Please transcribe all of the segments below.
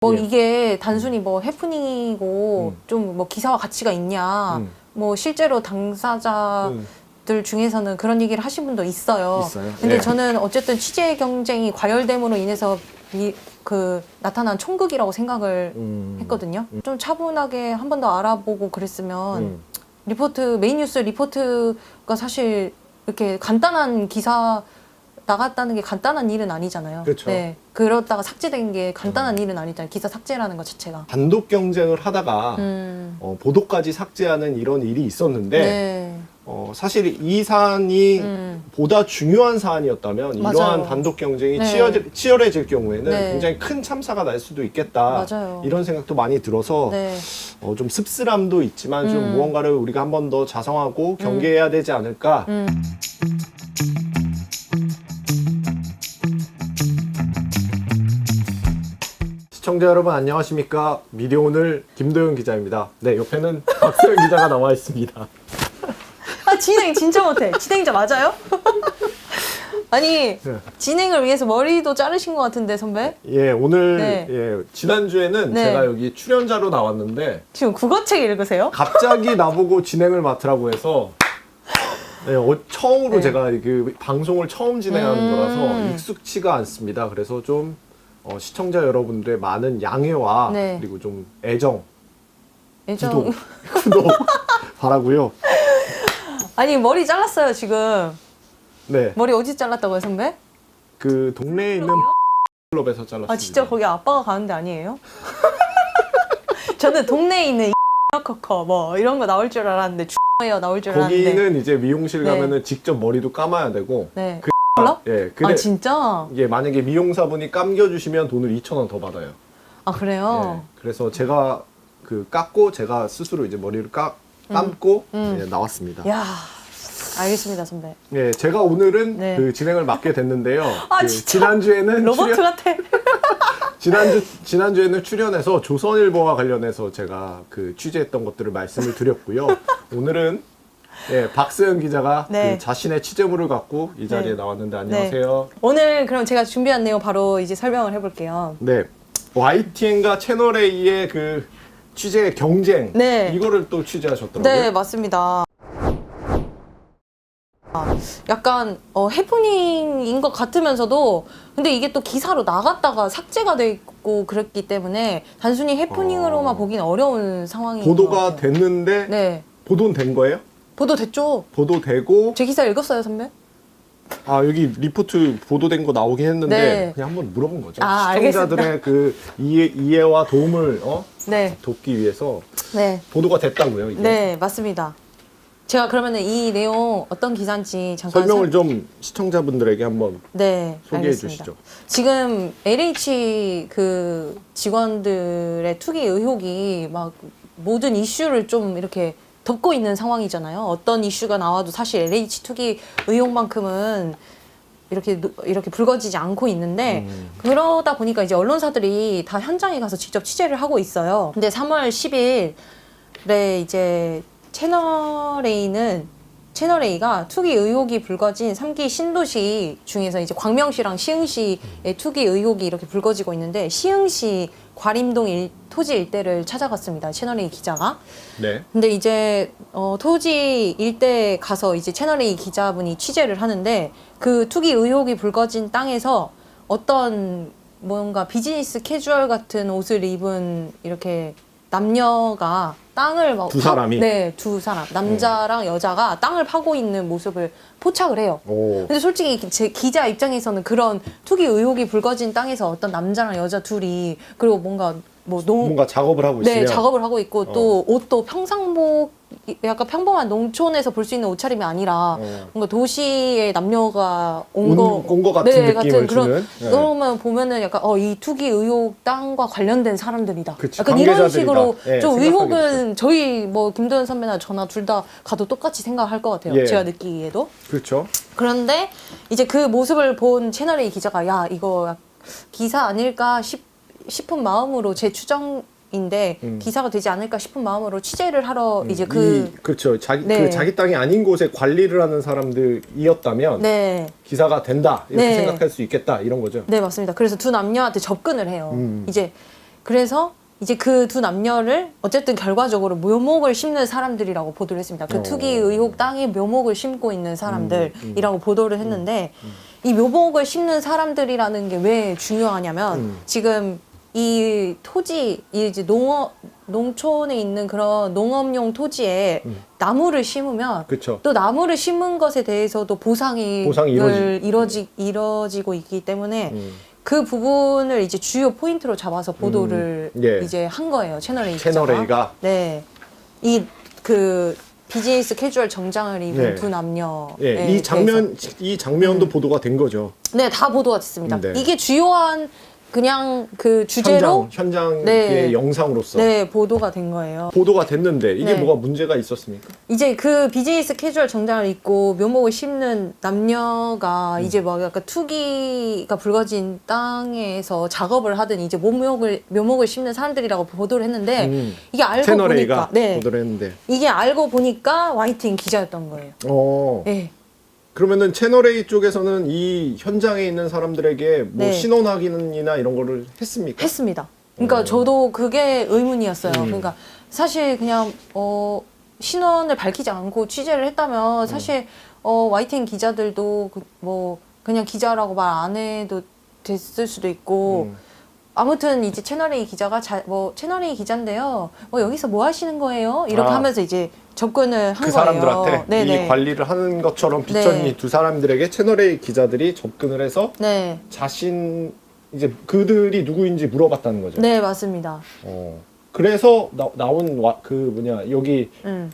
뭐 예. 이게 단순히 뭐 해프닝이고 좀 뭐 기사와 가치가 있냐 뭐 실제로 당사자들 중에서는 그런 얘기를 하신 분도 있어요. 근데 예. 저는 어쨌든 취재 경쟁이 과열됨으로 인해서 나타난 총극이라고 생각을 했거든요. 좀 차분하게 한 번 더 알아보고 그랬으면 메인 뉴스 리포트가 사실 이렇게 간단한 기사 나갔다는 게 간단한 일은 아니잖아요. 그렇죠. 네. 그러다가 삭제된 게 간단한 일은 아니잖아요. 기사 삭제라는 것 자체가. 단독 경쟁을 하다가 보도까지 삭제하는 이런 일이 있었는데 네. 사실 이 사안이 보다 중요한 사안이었다면 맞아요. 이러한 단독 경쟁이 네. 치열해질 경우에는 네. 굉장히 큰 참사가 날 수도 있겠다. 맞아요. 이런 생각도 많이 들어서 네. 좀 씁쓸함도 있지만 좀 무언가를 우리가 한 번 더 자성하고 경계해야 되지 않을까. 시청자 여러분 안녕하십니까. 미디어오늘 김도영 기자입니다. 네, 옆에는 박소영 기자가 나와 있습니다. 아, 진행 진짜 못해. 진행자 맞아요? 아니, 진행을 위해서 머리도 자르신 것 같은데, 선배? 예, 오늘 네. 예, 지난주에는 네. 제가 여기 출연자로 나왔는데 지금 국어책 읽으세요? 갑자기 나보고 진행을 맡으라고 해서 네, 처음으로 네. 제가 그 방송을 처음 진행하는 거라서 익숙치가 않습니다. 그래서 좀 시청자 여러분들의 많은 양해와 네. 그리고 좀 애정, 예전 구독 바라고요. 아니, 머리 잘랐어요, 지금. 네, 머리 어디 잘랐다고요, 선배? 그 동네에 있는 클럽에서 잘랐습니다. 아, 진짜 거기 아빠가 가는 데 아니에요? 저는 동네에 있는 커커 뭐 이런 거 나올 줄 알았는데 X예요 나올 줄 알았는데. 거기는 이제 미용실 네. 가면은 직접 머리도 감아야 되고 네. 그 몰라? 예, 아, 진짜? 이게 만약에 미용사분이 감겨주시면 돈을 2,000원 더 받아요. 아, 그래요? 예, 그래서 제가 그 깎고 제가 스스로 이제 머리를 감고 예, 나왔습니다. 야, 알겠습니다, 선배. 예, 제가 오늘은 네. 그 진행을 맡게 됐는데요. 아, 그 진짜? 지난주에는 로봇 같아. 지난주에는 출연해서 조선일보와 관련해서 제가 그 취재했던 것들을 말씀을 드렸고요. 오늘은 예, 박소영 기자가 네. 그 자신의 취재물을 갖고 이 자리에 네. 나왔는데 안녕하세요. 오늘 그럼 제가 준비한 내용 바로 이제 설명을 해볼게요. 네. YTN과 채널A의 그 취재 경쟁 네. 이거를 또 취재하셨더라고요. 네, 맞습니다. 약간 해프닝인 것 같으면서도 근데 이게 또 기사로 나갔다가 삭제가 돼 있고 그랬기 때문에 단순히 해프닝으로만 보기는 어려운 상황인 것 보도가 같아요. 됐는데 네, 보도는 된 거예요? 보도됐죠. 보도되고 제 기사 읽었어요, 선배? 아 여기 리포트 보도된 거 나오긴 했는데 네. 그냥 한번 물어본 거죠. 아, 시청자들의 그 이해와 도움을 네, 돕기 위해서 네, 보도가 됐다고요. 이게. 네, 맞습니다. 제가 그러면은 이 내용 어떤 기사인지 잠깐 설명을 좀 시청자분들에게 한번 네, 소개해 알겠습니다. 주시죠. 지금 LH 그 직원들의 투기 의혹이 막 모든 이슈를 좀 이렇게 덮고 있는 상황이잖아요. 어떤 이슈가 나와도 사실 LH 투기 의혹만큼은 이렇게 불거지지 않고 있는데 그러다 보니까 이제 언론사들이 다 현장에 가서 직접 취재를 하고 있어요. 근데 3월 10일에 이제 채널A가 투기 의혹이 불거진 3기 신도시 중에서 이제 광명시랑 시흥시의 투기 의혹이 이렇게 불거지고 있는데 시흥시 과림동 토지 일대를 찾아갔습니다. 채널A 기자가. 네. 근데 이제 토지 일대에 가서 이제 채널A 기자분이 취재를 하는데 그 투기 의혹이 불거진 땅에서 어떤 뭔가 비즈니스 캐주얼 같은 옷을 입은 이렇게 남녀가 땅을 막 두 사람이? 네, 두 사람 남자랑 여자가 땅을 파고 있는 모습을 포착을 해요. 오. 근데 솔직히 제 기자 입장에서는 그런 투기 의혹이 불거진 땅에서 어떤 남자랑 여자 둘이 그리고 뭔가 뭔가 작업을 하고 네, 있으면 작업을 하고 있고 또 옷도 평상복 약간 평범한 농촌에서 볼 수 있는 옷차림이 아니라 뭔가 도시의 남녀가 온 거 같은 네, 느낌을 그런 주는. 네. 그러면 보면은 약간 이 투기 의혹 땅과 관련된 사람들이다. 그치, 약간 이런 관계자들이다. 식으로 예, 좀 생각하게 의혹은 저희 뭐 김도현 선배나 저나 둘 다 가도 똑같이 생각할 것 같아요. 예. 제가 느끼기에도. 그렇죠. 그런데 이제 그 모습을 본 채널A 기자가 야 이거 기사 아닐까 싶은 마음으로 제 추정인데 기사가 되지 않을까 싶은 마음으로 취재를 하러 이제 그렇죠. 네. 그 자기 땅이 아닌 곳에 관리를 하는 사람들이었다면 네. 기사가 된다 이렇게 네. 생각할 수 있겠다 이런 거죠. 네, 맞습니다. 그래서 두 남녀한테 접근을 해요. 이제 그래서 이제 그 두 남녀를 어쨌든 결과적으로 묘목을 심는 사람들이라고 보도를 했습니다. 그 투기 의혹 땅에 묘목을 심고 있는 사람들이라고 보도를 했는데 이 묘목을 심는 사람들이라는 게 왜 중요하냐면 지금 이 토지, 이 이제 농촌에 있는 그런 농업용 토지에 나무를 심으면 그쵸. 또 나무를 심은 것에 대해서도 보상이 이루어지고 있기 때문에 그 부분을 이제 주요 포인트로 잡아서 보도를 예. 이제 한 거예요. 채널A 채널A가? 네. 이 그 비즈니스 캐주얼 정장을 입은 네. 두 남녀. 예, 이 장면도 보도가 된 거죠. 네, 다 보도가 됐습니다. 네. 이게 주요한 그냥 그 주제로 현장의 네. 영상으로서 네, 보도가 된 거예요. 보도가 됐는데 이게 네. 뭐가 문제가 있었습니까? 이제 그 비즈니스 캐주얼 정장을 입고 묘목을 심는 남녀가 이제 막 약간 투기가 불거진 땅에서 작업을 하든 이제 묘목을 심는 사람들이라고 보도를 했는데 이게 알고 채널A가 보니까 네. 보도를 했는데 이게 알고 보니까 YTN 기자였던 거예요. 네. 그러면은 채널A 쪽에서는 이 현장에 있는 사람들에게 뭐 네. 신원 확인이나 이런 거를 했습니까? 했습니다. 그러니까 저도 그게 의문이었어요. 음. 그러니까 사실 그냥 신원을 밝히지 않고 취재를 했다면 사실 YTN 기자들도 뭐 그냥 기자라고 말 안 해도 됐을 수도 있고 아무튼 이제 채널A 기자가 채널A 기자인데요. 여기서 뭐 하시는 거예요? 이렇게 하면서 이제 접근을 한 그 거예요. 사람들한테 네네. 이 관리를 하는 것처럼 비춰진 네. 이 두 사람들에게 채널A 기자들이 접근을 해서 네. 자신 이제 그들이 누구인지 물어봤다는 거죠. 네, 맞습니다. 그래서 나온 여기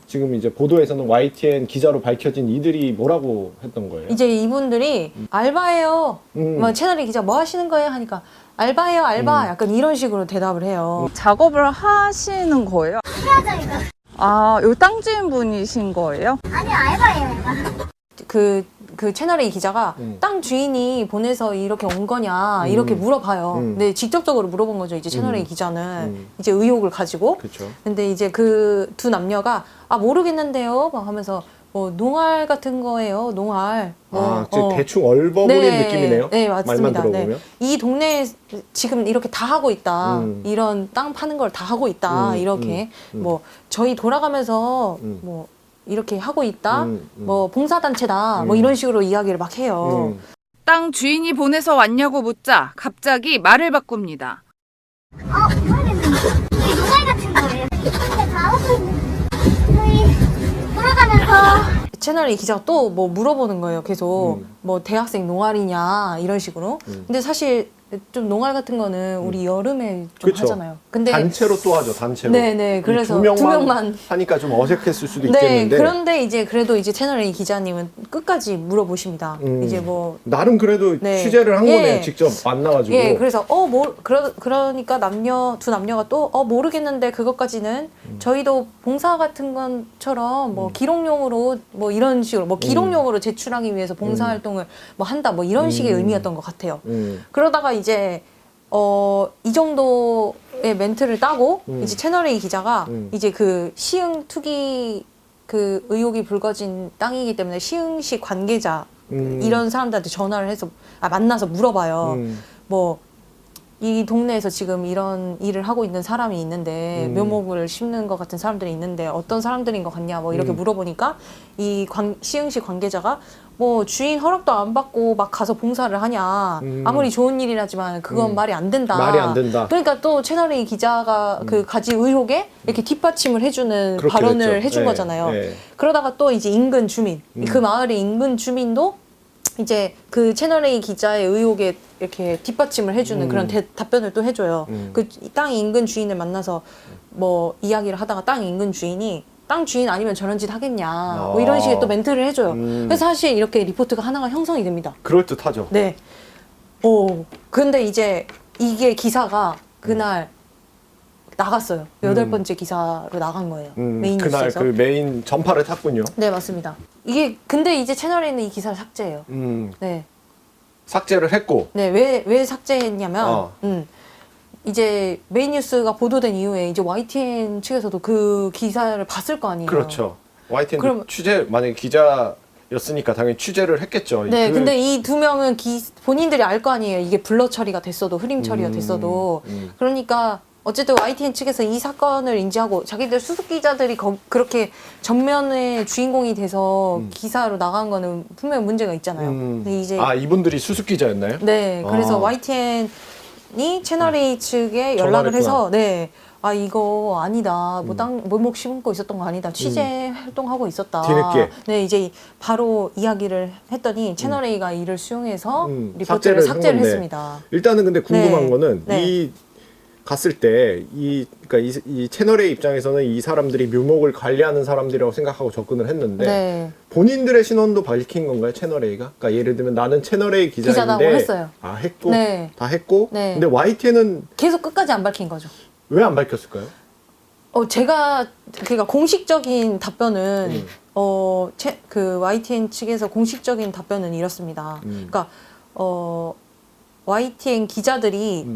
지금 이제 보도에서는 YTN 기자로 밝혀진 이들이 뭐라고 했던 거예요? 이제 이분들이 알바예요. 뭐 채널A 기자 뭐 하시는 거예요? 하니까 알바예요, 알바. 약간 이런 식으로 대답을 해요. 작업을 하시는 거예요? 해야죠. 아, 여기 땅 주인분이신 거예요? 아니 알바예요 알바. 그 채널A 기자가 땅 주인이 보내서 이렇게 온 거냐 이렇게 물어봐요. 근데 직접적으로 물어본 거죠. 이제 채널A 기자는 이제 의혹을 가지고. 그렇죠. 근데 이제 그 두 남녀가 모르겠는데요, 막 하면서 뭐 농알 같은 거예요, 농알. 대충 얼버무린 느낌이네요. 네, 맞습니다. 말만 들어보면. 네. 이 동네에 지금 이렇게 다 하고 있다. 이런 땅 파는 걸 다 하고 있다. 이렇게 뭐 저희 돌아가면서 뭐 이렇게 하고 있다. 뭐 봉사단체다. 뭐 이런 식으로 이야기를 막 해요. 땅 주인이 보내서 왔냐고 묻자 갑자기 말을 바꿉니다. 모르겠는데 이게 노갈 같은 거예요. 근데 다 하고 있는 저희 돌아가면서 채널A 기자가 또 뭐 물어보는 거예요. 계속 뭐 대학생 농활이냐 이런 식으로. 근데 사실 좀 농활 같은 거는 우리 여름에 좀 그쵸. 하잖아요. 근데 단체로 또 하죠, 단체로. 네네, 그래서 두 두 명만 하니까 좀 어색했을 수도 네, 있겠는데. 그런데 이제 그래도 이제 채널A 기자님은 끝까지 물어보십니다. 이제 뭐 나름 그래도 네. 취재를 한 예. 거네, 직접 만나가지고. 예, 그래서 그러니까 두 남녀가 또 모르겠는데 그것까지는 저희도 봉사 같은 것처럼 뭐 기록용으로 뭐 이런 식으로 뭐 기록용으로 제출하기 위해서 봉사 활동을 뭐 한다 뭐 이런 식의 의미였던 것 같아요. 그러다가 이제 이 정도의 멘트를 따고 이제 채널A 기자가 이제 그 시흥 투기 그 의혹이 불거진 땅이기 때문에 시흥시 관계자 이런 사람들한테 전화를 해서 만나서 물어봐요. 뭐 이 동네에서 지금 이런 일을 하고 있는 사람이 있는데 묘목을 심는 것 같은 사람들이 있는데 어떤 사람들인 것 같냐 뭐 이렇게 물어보니까 이 시흥시 관계자가 뭐 주인 허락도 안 받고 막 가서 봉사를 하냐 아무리 좋은 일이라지만 그건 말이 안 된다. 말이 안 된다. 그러니까 또 채널A 기자가 그 가진 의혹에 이렇게 뒷받침을 해주는 그렇게 발언을 됐죠. 해준 예, 거잖아요. 예. 그러다가 또 이제 인근 주민 그 마을의 인근 주민도 이제 그 채널A 기자의 의혹에 이렇게 뒷받침을 해주는 그런 답변을 또 해줘요. 그 땅 인근 주인을 만나서 뭐 이야기를 하다가 땅 인근 주인이 땅 주인 아니면 저런 짓 하겠냐 뭐 이런 식의 또 멘트를 해줘요. 그래서 사실 이렇게 리포트가 하나가 형성이 됩니다. 그럴듯하죠. 네. 근데 이제 이게 기사가 그날 나갔어요. 8번째 기사로 나간 거예요. 메인 그날 뉴스에서. 그 메인 전파를 탔군요. 네, 맞습니다. 이게 근데 이제 채널A는 이 기사를 삭제해요. 네. 삭제를 했고. 네, 왜 삭제했냐면 이제 메인 뉴스가 보도된 이후에 이제 YTN 측에서도 그 기사를 봤을 거 아니에요. 그렇죠. YTN도 그럼- 만약에 기자였으니까 당연히 취재를 했겠죠. 네, 근데 이 두 명은 본인들이 알 거 아니에요. 이게 블러 처리가 됐어도 흐림 처리가 됐어도 그러니까 어쨌든 YTN 측에서 이 사건을 인지하고 자기들 수습 기자들이 그렇게 전면의 주인공이 돼서 기사로 나간 거는 분명 문제가 있잖아요. 근데 이제 이분들이 수습 기자였나요? 네, 그래서 아. YTN이 채널A 측에 연락을 해서 네. 아 이거 아니다. 뭐 몰목 심고 있었던 거 아니다. 취재 활동하고 있었다. 뒤늦게. 네, 이제 바로 이야기를 했더니 채널A가 이를 수용해서 삭제를 리포트를 한 삭제를 건데. 했습니다. 일단은 근데 궁금한 네. 거는 네. 이 갔을 때 그러니까 이 채널의 입장에서는 이 사람들이 묘목을 관리하는 사람들이라고 생각하고 접근을 했는데 네. 본인들의 신원도 밝힌 건가요, 채널A가? 그러니까 예를 들면 나는 채널A 기자라고 기자인데 했어요. 했고 네. 다 했고 네. 근데 YTN은 계속 끝까지 안 밝힌 거죠. 왜 안 밝혔을까요? 제가 그러니까 공식적인 답변은 그 YTN 측에서 공식적인 답변은 이렇습니다. 그러니까 YTN 기자들이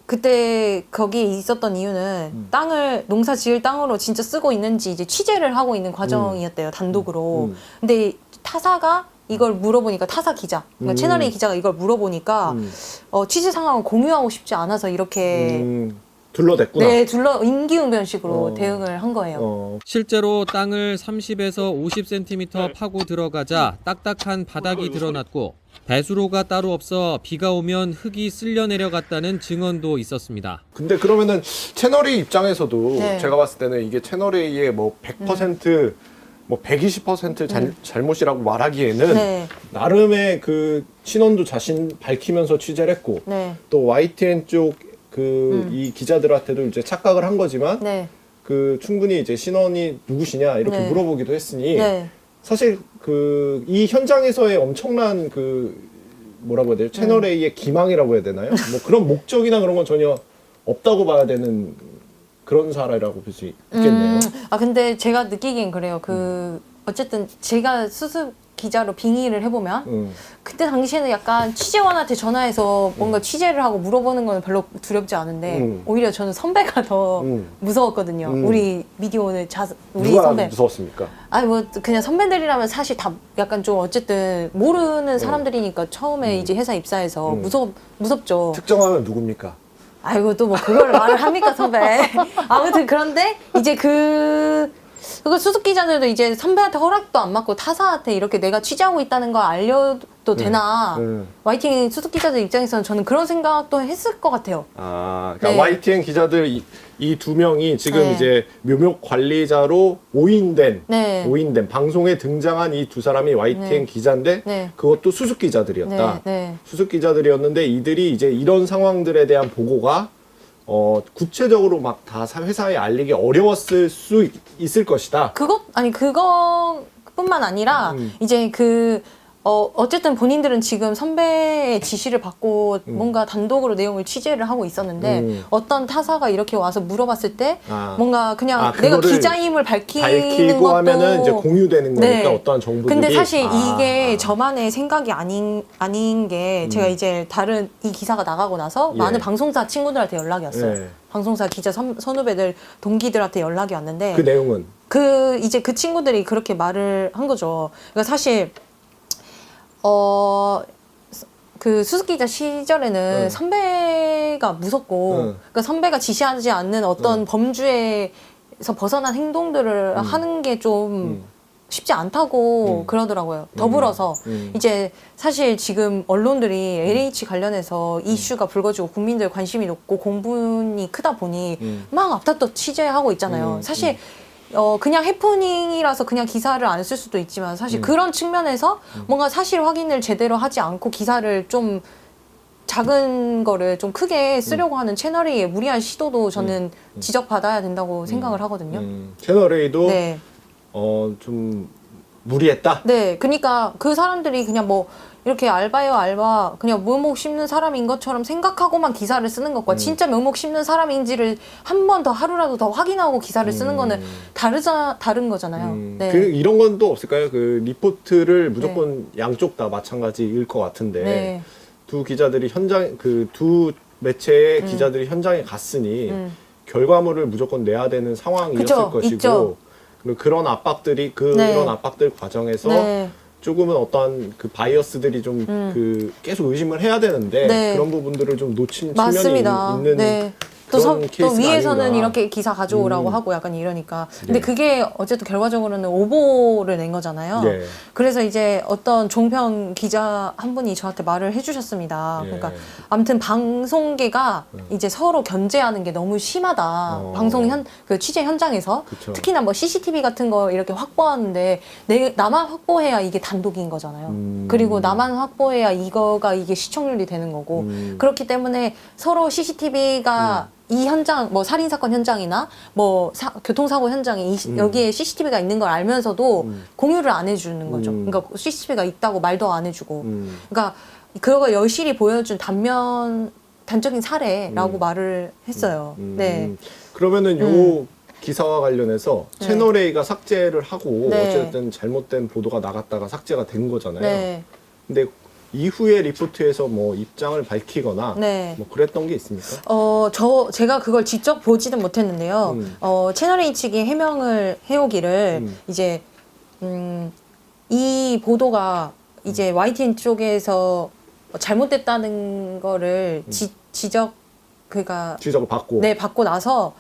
그때 거기에 있었던 이유는 땅을 농사 지을 땅으로 진짜 쓰고 있는지 이제 취재를 하고 있는 과정이었대요, 단독으로. 근데 타사가 이걸 물어보니까 타사 기자, 그러니까 채널A 기자가 이걸 물어보니까 취재 상황을 공유하고 싶지 않아서 이렇게 둘러댔구나. 네, 임기응변식으로 대응을 한 거예요. 실제로 땅을 30에서 50cm 파고 들어가자 딱딱한 바닥이 드러났고 배수로가 따로 없어 비가 오면 흙이 쓸려 내려갔다는 증언도 있었습니다. 근데 그러면은 채널A 입장에서도 네. 제가 봤을 때는 이게 채널A의 뭐 100%, 뭐 120% 잘못이라고 말하기에는 네. 나름의 그 신원도 자신 밝히면서 취재를 했고 네. 또 YTN 쪽 이 기자들한테도 이제 착각을 한 거지만 네. 그 충분히 이제 신원이 누구시냐 이렇게 네. 물어보기도 했으니 네. 사실 그 이 현장에서의 엄청난 그 뭐라고 해야 돼요? 채널A의 기망이라고 해야 되나요? 뭐 그런 목적이나 그런 건 전혀 없다고 봐야 되는 그런 사례라고 볼 수 있겠네요. 근데 제가 느끼기엔 그래요. 어쨌든 제가 수습 기자로 빙의를 해보면 그때 당시에는 약간 취재원한테 전화해서 뭔가 취재를 하고 물어보는 건 별로 두렵지 않은데 오히려 저는 선배가 더 무서웠거든요. 우리 미디어오늘 우리 누가 선배. 무서웠습니까? 아니 뭐 그냥 선배들이라면 사실 다 약간 좀 어쨌든 모르는 사람들이니까 처음에 이제 회사 입사해서 무섭죠. 특정하면 누굽니까? 아이고 또 뭐 그걸 말을 합니까 선배. 아무튼 그런데 이제 그거 수습 기자들도 이제 선배한테 허락도 안 받고 타사한테 이렇게 내가 취재하고 있다는 걸 알려도 되나. YTN 수습 기자들 입장에서는 저는 그런 생각도 했을 것 같아요. 그러니까 네. YTN 기자들 이 두 명이 지금 네. 이제 묘목 관리자로 오인된 방송에 등장한 이 두 사람이 YTN 네. 기자인데 네. 그것도 수습 기자들이었다. 네. 수습 기자들이었는데 이들이 이제 이런 상황들에 대한 보고가 구체적으로 막 다 회사에 알리기 어려웠을 수 있을 것이다. 그것뿐만 아니라 이제 어쨌든 본인들은 지금 선배의 지시를 받고 뭔가 단독으로 내용을 취재를 하고 있었는데 어떤 타사가 이렇게 와서 물어봤을 때 뭔가 그냥 내가 그거를 기자임을 밝히는 밝히고 것도 하면은 이제 공유되는 거니까 네. 어떠한 정보들이. 근데 사실 이게 저만의 생각이 아닌 게 제가 이제 다른 이 기사가 나가고 나서 예. 많은 방송사 친구들한테 연락이 왔어요. 예. 방송사 기자 선후배들 동기들한테 연락이 왔는데 그 내용은 이제 그 친구들이 그렇게 말을 한 거죠. 그러니까 사실 그 수습 기자 시절에는 선배가 무섭고 그러니까 선배가 지시하지 않는 어떤 범주에서 벗어난 행동들을 하는 게 좀 쉽지 않다고 그러더라고요. 더불어서 이제 사실 지금 언론들이 LH 관련해서 이슈가 불거지고 국민들 관심이 높고 공분이 크다 보니 막 앞다퉈 취재하고 있잖아요. 사실 그냥 해프닝이라서 그냥 기사를 안 쓸 수도 있지만 사실 그런 측면에서 뭔가 사실 확인을 제대로 하지 않고 기사를 좀 작은 거를 좀 크게 쓰려고 하는 채널A의 무리한 시도도 저는 지적받아야 된다고 생각을 하거든요. 채널A도 네. 좀 무리했다. 네, 그러니까 그 사람들이 그냥 뭐 이렇게 알바예요, 알바. 그냥 묘목 심는 사람인 것처럼 생각하고만 기사를 쓰는 것과 진짜 묘목 심는 사람인지를 한 번 더 하루라도 더 확인하고 기사를 쓰는 거는 다른 거잖아요. 네. 이런 건 또 없을까요? 그 리포트를 무조건 양쪽 다 마찬가지일 것 같은데 네. 두 기자들이 두 매체의 기자들이 현장에 갔으니 결과물을 무조건 내야 되는 상황이었을 그쵸, 것이고 있죠. 그리고 그런 압박들 과정에서 네. 조금은 어떤 그 바이어스들이 좀 계속 의심을 해야 되는데 네. 그런 부분들을 좀 놓친 맞습니다. 측면이 있는 네. 또, 그런 또 케이스가 위에서는 아닌가. 이렇게 기사 가져오라고 하고 약간 이러니까. 근데 그게 어쨌든 결과적으로는 오보를 낸 거잖아요. 예. 그래서 이제 어떤 종편 기자 한 분이 저한테 말을 해주셨습니다. 예. 그러니까 아무튼 방송계가 이제 서로 견제하는 게 너무 심하다. 그 취재 현장에서 그쵸. 특히나 뭐 CCTV 같은 거 이렇게 확보하는데 나만 확보해야 이게 단독인 거잖아요. 그리고 나만 확보해야 이게 시청률이 되는 거고 그렇기 때문에 서로 CCTV가 이 현장, 뭐 살인사건 현장이나 뭐 교통사고 현장에 여기에 CCTV가 있는 걸 알면서도 공유를 안 해주는 거죠. 그러니까 CCTV가 있다고 말도 안 해주고. 그러니까 그걸 여실히 보여준 단적인 사례라고 말을 했어요. 네. 그러면은 요 기사와 관련해서 네. 채널A가 삭제를 하고 네. 어쨌든 잘못된 보도가 나갔다가 삭제가 된 거잖아요. 네. 근데 이후에 리포트에서 뭐 입장을 밝히거나 네. 뭐 그랬던 게 있습니까? 제가 그걸 직접 보지는 못했는데요. 채널A 측이 해명을 해오기를 이제 이 보도가 이제 YTN 쪽에서 잘못됐다는 거를 지적을 받고. 네, 받고 나서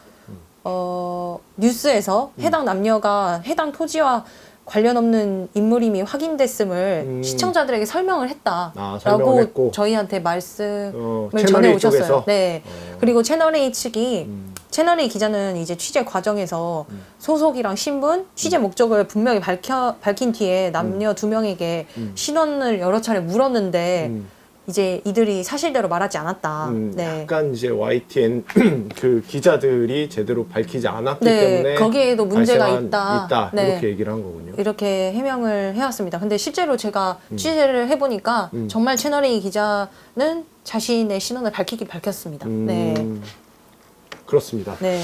뉴스에서 해당 남녀가 해당 토지와 관련 없는 인물임이 확인됐음을 시청자들에게 설명을 했다라고 설명을 했고. 저희한테 말씀을 채널A 전해 오셨어요. 쪽에서? 네. 그리고 채널A 측이 채널A 기자는 이제 취재 과정에서 소속이랑 신분, 취재 목적을 분명히 밝힌 뒤에 남녀 2명에게 신원을 여러 차례 물었는데 이제 이들이 사실대로 말하지 않았다. 네. 약간 이제 YTN 그 기자들이 제대로 밝히지 않았기 네, 때문에 거기에도 문제가 발생한 있다. 네. 이렇게 얘기를 한 거군요. 이렇게 해명을 해왔습니다. 근데 실제로 제가 취재를 해보니까 정말 채널A 기자는 자신의 신원을 밝혔습니다. 네. 그렇습니다. 네.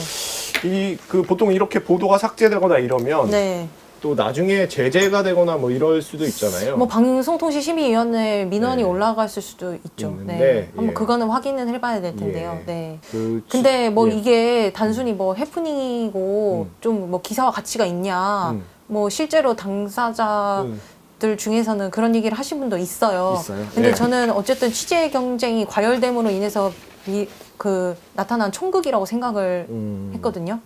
보통 이렇게 보도가 삭제되거나 이러면 네. 또 나중에 제재가 되거나 뭐 이럴 수도 있잖아요. 뭐 방송통신심의위원회 민원이 네. 올라갔을 수도 있죠. 있는데, 네. 한번 예. 그거는 확인은 해봐야 될 텐데요. 예. 네. 근데 뭐 이게 단순히 뭐 해프닝이고 좀 뭐 기사와 가치가 있냐. 뭐 실제로 당사자들 중에서는 그런 얘기를 하신 분도 있어요. 근데 예. 저는 어쨌든 취재 경쟁이 과열됨으로 인해서 나타난 총극이라고 생각을 했거든요.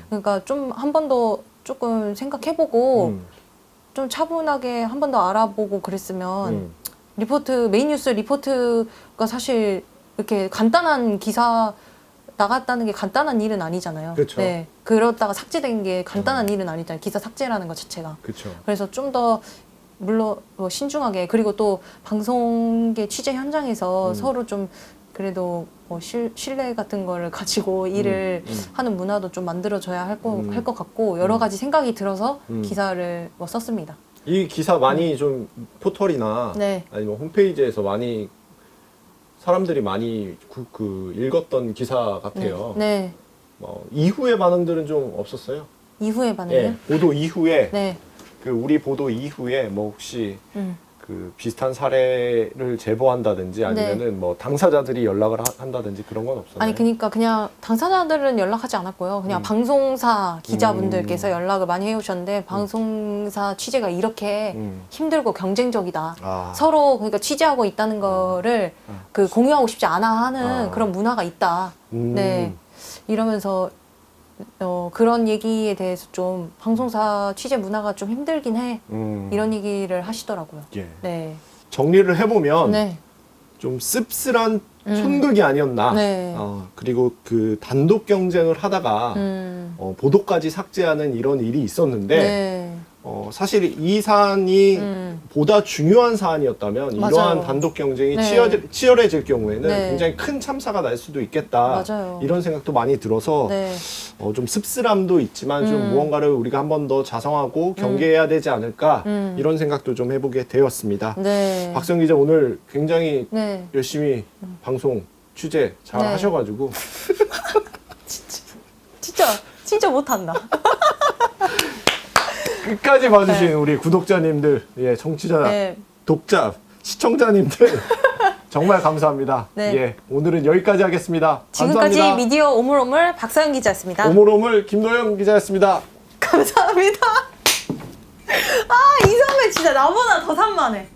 그러니까 좀 한 번 더 조금 생각해보고 좀 차분하게 한 번 더 알아보고 그랬으면 메인 뉴스 리포트가 사실 이렇게 간단한 기사 나갔다는 게 간단한 일은 아니잖아요. 그렇죠. 네. 그러다가 삭제된 게 간단한 일은 아니잖아요. 기사 삭제라는 것 자체가. 그렇죠. 그래서 좀 더 물론 뭐 신중하게 그리고 또 방송계 취재 현장에서 서로 좀 그래도 뭐 신뢰 같은 거를 가지고 일을 하는 문화도 좀 만들어줘야 할 것 같고 여러 가지 생각이 들어서 기사를 뭐 썼습니다. 이 기사 많이 좀 포털이나 네. 아니면 홈페이지에서 많이 사람들이 많이 읽었던 기사 같아요. 네. 이후의 반응들은 좀 없었어요? 이후의 반응이요? 예, 보도 이후에 네. 우리 보도 이후에 뭐 혹시 그 비슷한 사례를 제보한다든지 아니면은 뭐 당사자들이 연락을 한다든지 그런 건 없었나요? 아니 그러니까 그냥 당사자들은 연락하지 않았고요. 그냥 방송사 기자분들께서 연락을 많이 해오셨는데 방송사 취재가 이렇게 힘들고 경쟁적이다. 서로 그러니까 취재하고 있다는 거를 공유하고 싶지 않아 하는 그런 문화가 있다. 네. 이러면서 그런 얘기에 대해서 좀 방송사 취재 문화가 좀 힘들긴 해. 이런 얘기를 하시더라고요. 예. 네. 정리를 해보면 네. 좀 씁쓸한 촌극이 아니었나. 네. 그리고 그 단독 경쟁을 하다가 보도까지 삭제하는 이런 일이 있었는데 네. 사실 이 사안이 보다 중요한 사안이었다면 맞아요. 이러한 단독 경쟁이 네. 치열해질 경우에는 네. 굉장히 큰 참사가 날 수도 있겠다. 맞아요. 이런 생각도 많이 들어서 네. 좀 씁쓸함도 있지만 좀 무언가를 우리가 한 번 더 자성하고 경계해야 되지 않을까 이런 생각도 좀 해보게 되었습니다. 네. 박성 기자 오늘 굉장히 네. 열심히 방송 취재 잘 네. 하셔가지고 진짜 못한다. 끝까지 봐주신 우리 구독자님들, 청취자, 네. 독자, 시청자님들 정말 감사합니다. 네. 오늘은 여기까지 하겠습니다. 지금까지 감사합니다. 미디어 오물오물 박서영 기자였습니다. 오물오물 김도영 기자였습니다. 감사합니다. 아, 이 선배 진짜 나보다 더 산만해.